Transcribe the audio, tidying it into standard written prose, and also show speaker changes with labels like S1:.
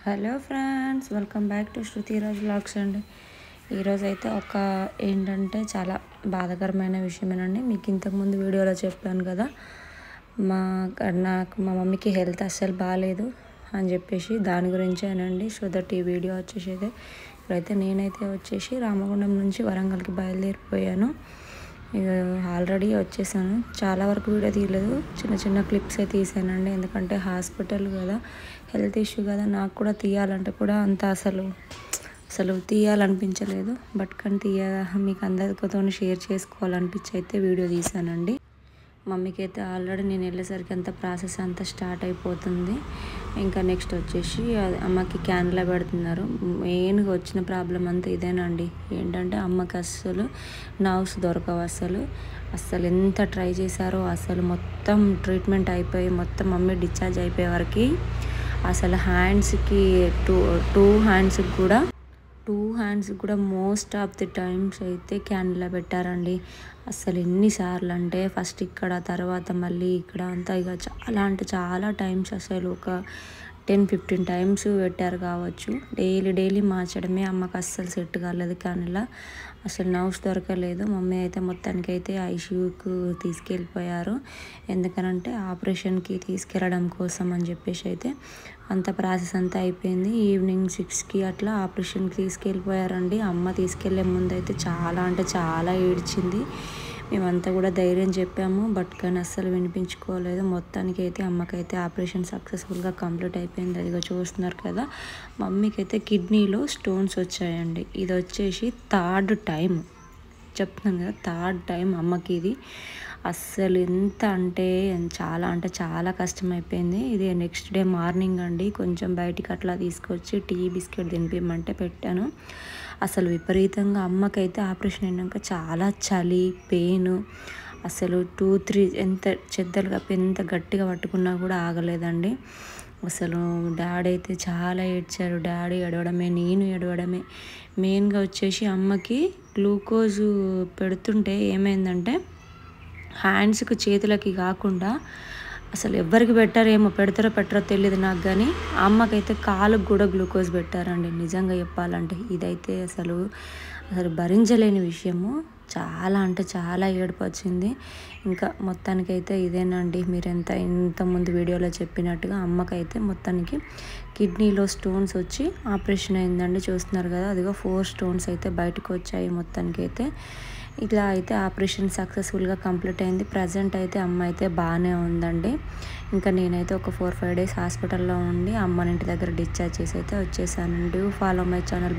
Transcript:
S1: Hello friends, welcome back to Shrutiraj vlogs అండి. ఈరోజు అయితే ఏంటంటే చాలా బాధాకరమైన విషయమేనండి. మీకు ఇంతకుముందు వీడియోలో చెప్పాను కదా, మా మమ్మీకి హెల్త్ అస్సలు బాగాలేదు అని చెప్పేసి దాని గురించేనండి. సో దట్ ఈ వీడియో వచ్చేసి అయితే ఇప్పుడైతే నేనైతే వచ్చేసి రామగుండం నుంచి వరంగల్కి బయలుదేరిపోయాను. ఆల్రెడీ వచ్చేసాను. చాలా వరకు వీడియో తీయలేదు, చిన్న చిన్న క్లిప్స్ అయితే తీసానండి. ఎందుకంటే హాస్పిటల్ కదా, హెల్త్ ఇష్యూ కదా, నాకు కూడా తీయాలంటే కూడా అంత అసలు తీయాలనిపించలేదు. బట్ కానీ మీకు అందరితో షేర్ చేసుకోవాలనిపించి అయితే వీడియో తీసానండి. మమ్మీకి అయితే ఆల్రెడీ నేను వెళ్ళేసరికి అంత ప్రాసెస్ అంతా స్టార్ట్ అయిపోతుంది. ఇంకా నెక్స్ట్ వచ్చేసి అమ్మకి క్యాన్లా పెడుతున్నారు. మెయిన్గా వచ్చిన ప్రాబ్లం అంతా ఇదేనండి. ఏంటంటే అమ్మకి అస్సలు నర్వ్స్ దొరకవు. అస్సలు ఎంత ట్రై చేశారో అసలు మొత్తం ట్రీట్మెంట్ అయిపోయి మొత్తం మమ్మీ డిశ్చార్జ్ అయిపోయే వరకు అసలు హ్యాండ్స్కి టూ హ్యాండ్స్కి కూడా మోస్ట్ ఆఫ్ ది టైమ్స్ అయితే క్యాన్లా పెట్టారండి. అసలు ఎన్నిసార్లు అంటే ఫస్ట్ ఇక్కడ, తర్వాత మళ్ళీ ఇక్కడ అంతా ఇక చాలా టైమ్స్, అసలు ఒక 10-15 టైమ్స్ పెట్టారు కావచ్చు. డైలీ మార్చడమే. అమ్మకి అస్సలు సెట్ కాలేదు క్యాన్లా. అసలు నర్వ్స్ దొరకలేదు. మమ్మీ అయితే మొత్తానికి అయితే ఐసీయూకి తీసుకెళ్ళిపోయారు. ఎందుకనంటే ఆపరేషన్కి తీసుకెళ్ళడం కోసం అని చెప్పేసి అయితే అంత ప్రాసెస్ అంతా అయిపోయింది. ఈవినింగ్ 6కి అట్లా ఆపరేషన్కి తీసుకెళ్ళిపోయారండి. అమ్మ తీసుకెళ్లే ముందు అయితే చాలా ఏడ్చింది. మేమంతా కూడా ధైర్యం చెప్పాము, బట్ కానీ అస్సలు వినిపించుకోలేదు. మొత్తానికి అయితే అమ్మకైతే ఆపరేషన్ సక్సెస్ఫుల్గా కంప్లీట్ అయిపోయింది. అదిగో చూస్తున్నారు కదా, మమ్మీకి అయితే కిడ్నీలో స్టోన్స్ వచ్చాయండి. ఇది వచ్చేసి థర్డ్ టైం చెప్తున్నాను కదా, థర్డ్ టైం అమ్మకి ఇది. అస్సలు ఎంత అంటే చాలా కష్టమైపోయింది. ఇది నెక్స్ట్ డే మార్నింగ్ అండి. కొంచెం బయటికి అట్లా తీసుకొచ్చి టీ బిస్కెట్ తినిపిమంటే పెట్టాను. అసలు విపరీతంగా అమ్మకైతే ఆపరేషన్ అయినాక చాలా చలి, పెయిన్, అసలు 2-3 ఎంత చెద్దలు కప్పి ఎంత గట్టిగా పట్టుకున్నా కూడా ఆగలేదండి. అసలు డాడీ అయితే చాలా ఏడ్చారు. డాడీ ఏడవడమే, నేను ఏడవడమే. మెయిన్గా వచ్చేసి అమ్మకి గ్లూకోజు పెడుతుంటే ఏమైందంటే హ్యాండ్స్కి, చేతులకి కాకుండా అసలు ఎవరికి పెట్టారేమో, పెడతారో పెట్టరో తెలియదు నాకు, కానీ అమ్మకైతే కాలుకు కూడా గ్లూకోజ్ పెట్టారండి. నిజంగా చెప్పాలంటే ఇదైతే అసలు భరించలేని విషయము. చాలా ఏడుపు వచ్చింది. ఇంకా మొత్తానికైతే ఇదేనండి. మీరు ఇంతకుముందు వీడియోలో చెప్పినట్టుగా అమ్మకైతే మొత్తానికి కిడ్నీలో స్టోన్స్ వచ్చి ఆపరేషన్ అయిందండి. చూస్తున్నారు కదా, అదిగో 4 స్టోన్స్ అయితే బయటకు వచ్చాయి. మొత్తానికైతే ఇట్లా అయితే ఆపరేషన్ సక్సెస్ఫుల్గా కంప్లీట్ అయింది. ప్రజెంట్ అయితే అమ్మ అయితే బాగానే ఉందండి. ఇంకా నేనైతే ఒక 4-5 డేస్ హాస్పిటల్లో ఉండి అమ్మని ఇంటి దగ్గర డిశ్చార్జ్ చేసి అయితే వచ్చేసానండి. Follow my channel.